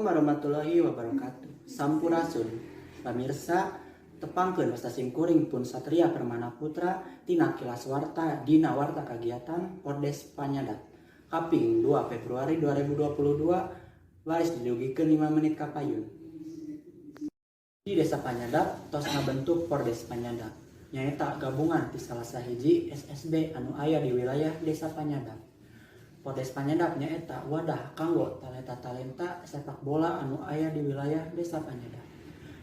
warahmatullahi wabarakatuh. Sampurasun, pamirsa, tepangkeun wasta simkuring pun Satria Permana Putra tina kilas warta dina warta kagiatan Pordes Panyadat. Kaping 2 Februari 2022, waris didugikeun 5 menit kapayun. Di Desa Panyadat tos ngabentuk Pordes Panyadat. Nyaeta gabungan ti salah sahiji SSB anu aya di wilayah Desa Panyadat. Pordes Panyadat nyaeta wadah kanggo talenta-talenta sepak bola anu aya di wilayah Desa Panyadat.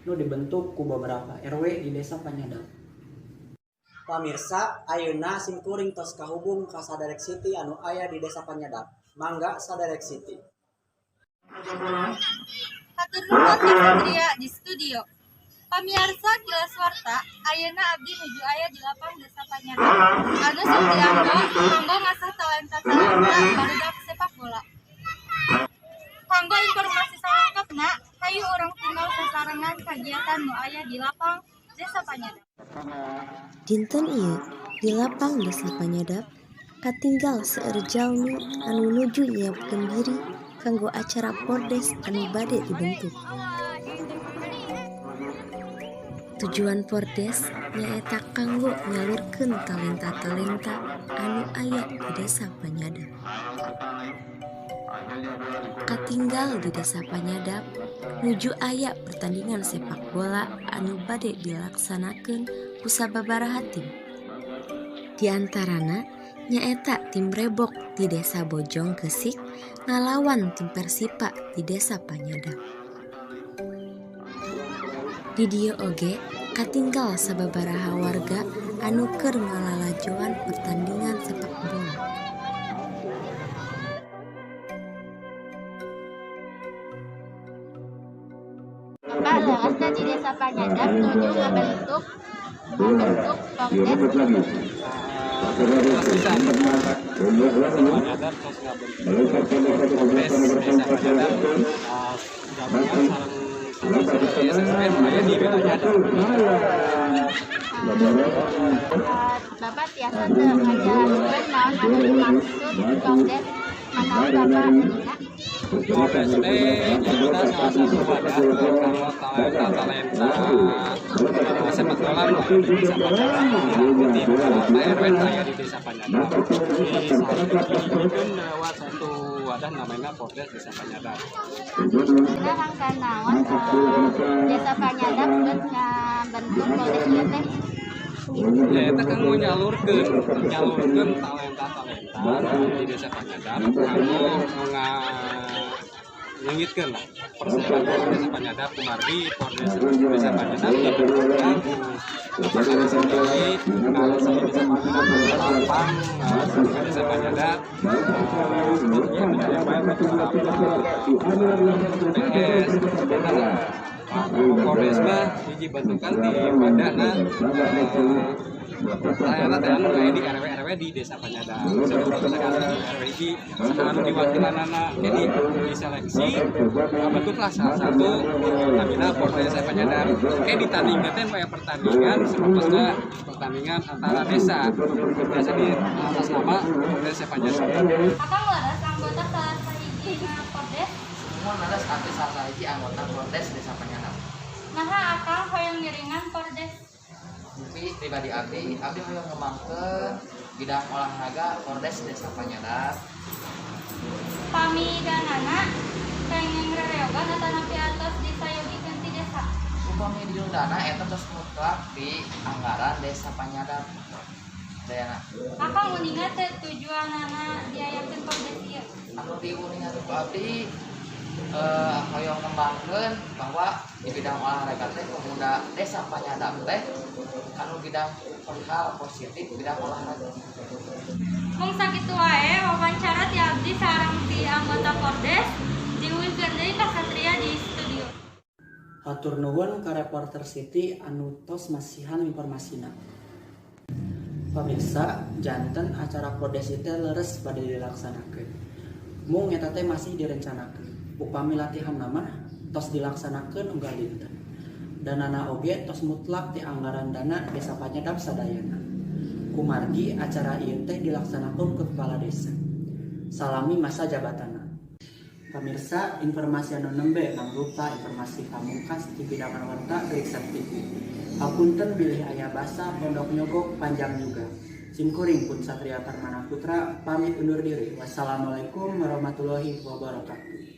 Nu dibentuk ku beberapa RW di Desa Panyadat. Pamirsa, ayeuna simkuring tos kahubung ka saderek siti anu aya di Desa Panyadat. Mangga saderek siti. Hatur nuhun Kak Satria di studio. Pamirsa kilas warta, ayeuna abdi nuju aya di lapang Desa Panyadat. Anu sok dianggo kanggo ngasah talenta-talenta barudak sepak bola. Kanggo informasi salengkapna, hayu urang tinggal sasarengan kagiatan nu aya di lapang Desa Panyadat. Dinten ieu di lapang Desa Panyadat katinggal seueur jalmi anu nuju nyiapkeun diri kanggo acara Pordes anu bade dibentuk. Tujuan Pordes nyaeta kanggo nyalurkeun talenta-talenta anu aya di Desa Panyadat. Katinggal di Desa Panyadat nuju aya pertandingan sepak bola anu bade dilaksanakeun ku sababaraha tim. Di antarana nyaeta tim Rebok di Desa Bojong Kesik ngalawan tim Persipa di Desa Panyadat. Di dieu oge katinggal sababaraha warga anu keur ngalalajoan pertandingan sepak bola. Bapak leresna di Desa Panyadat nuju ngabentuk Pordes. Bapak tiasa teu ngajelaskeun naon anu dimaksud Pordes manaon Bapak menika? Pordes teh nyata salah satu wadah kanggo talenta-talenta sepak bola di Desa Panyadat. Tim RW aya di Desa Panyadat. Disarankeun lewat satu wadah namanya Pordes Desa Panyadat. Kita rangka naon Desa Panyadat geus ngabentuk Pordes ieu teh? Ya eta kanggo nyalurkeun talenta-talenta di Desa Panyadat kanggo ngangitkeun lah persepak Desa Panyadat kumargi Pordes Desa Panyadat dibentukkan apakah sendiri kalau saya Desa Panyadat lapang Desa Panyadat yang menyampaikan PS Pordes mah hiji bentukan di wadahna talenta-talenta aya di RW di Desa Panyadat. Seluruh RW hiji saha diwakilanana jadi diseleksi bentuklah salah satu namina Pordes Desa Panyadat. Ditandingkeun teh aya pertandingan sapertosna pertandingan antara desa di atas nama Pordes Desa Panyadat. Akang leres anggota salah sahiji Pordes? Semua leres tapi salah sahiji anggota Pordes Desa Panyadat. Naha akang hoyong ngiringan Pordes? Tapi pribadi abdi hoyong ngembangkeun bidang olahraga Pordes Desa Panyadat. Pamidanana kenging rereogan atau napi atos disayogikeun ti desa? Upami didundana eta tos mutlak di anggaran Desa Panyadat. Dayana. Akang uningan teh tujuanana diayakeun Pordes ieu? Anu diuningan ku abdi hoyong ngembangkeun bahwa di bidang olahraga teh pemuda Desa Panyadat teh anu bidang hal positif bidang olahraga. Mung sakitu wae wawancara ti abdi sareng ti anggota Pordes diwujudkeun deui Kak Satria di studio. Hatur nuhun ka reporter Siti anu tos masihan informasina. Pamirsa, janten acara Pordes teh leres bade dilaksanakeun. Mung eta teh masih direncanakeun. Upami latihan nama tos dilaksanakeun unggal dinten. Danana oge tos mutlak ti anggaran dana Desa Panyadat sadayana. Kumargi acara ieu teh dilaksanakeun ku kepala desa. Salami masa jabatana. Pemirsa, informasi anu nembe mangrupa informasi pamungkas di bidang warta Beriksan TV. Hapunten bilih aya basa pondok nyogok panjang juga. Simkuring pun Satria Permana Putra pamit undur diri. Wassalamualaikum warahmatullahi wabarakatuh.